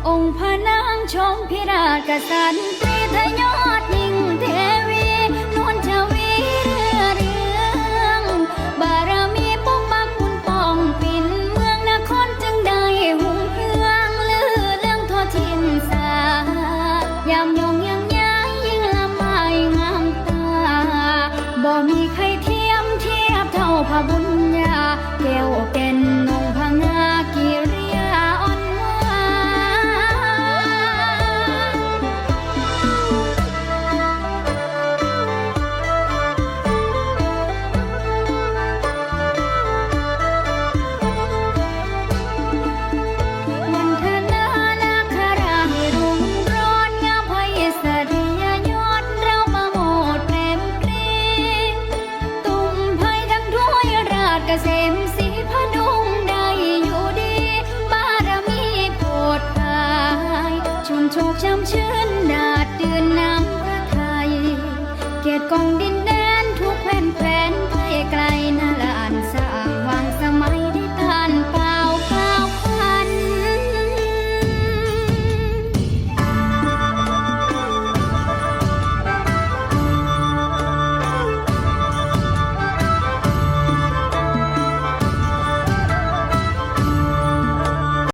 องค์พระนางชมพิราชกษัตริย์ตรีทยศยิ่งเทวีนวลชวีเรื่องบารมีปกปักคุณป้องปิ่นเมืองนครจึงได้หุ่งเรืองลือเรื่องทั่วทินสายามยงยังย้ายยิ่งละไมงามตาบ่มีใครเทียมเทียบเท่าพระบุญญาแก้วแก่นองค์พระงากิริยาอ่อนหวานวันธนานาคราให้รุ่งร้อนงามไพศาลียศเรามาโมดเปรมปรีตุ่มไพทั้งถ้วยราชเกษมศรีพดุงได้อยู่ดีบารมีโปรดภายชุ่มโชคช่ำชื่นดาดดื่นน้ำพระทัยเกียรติกองดี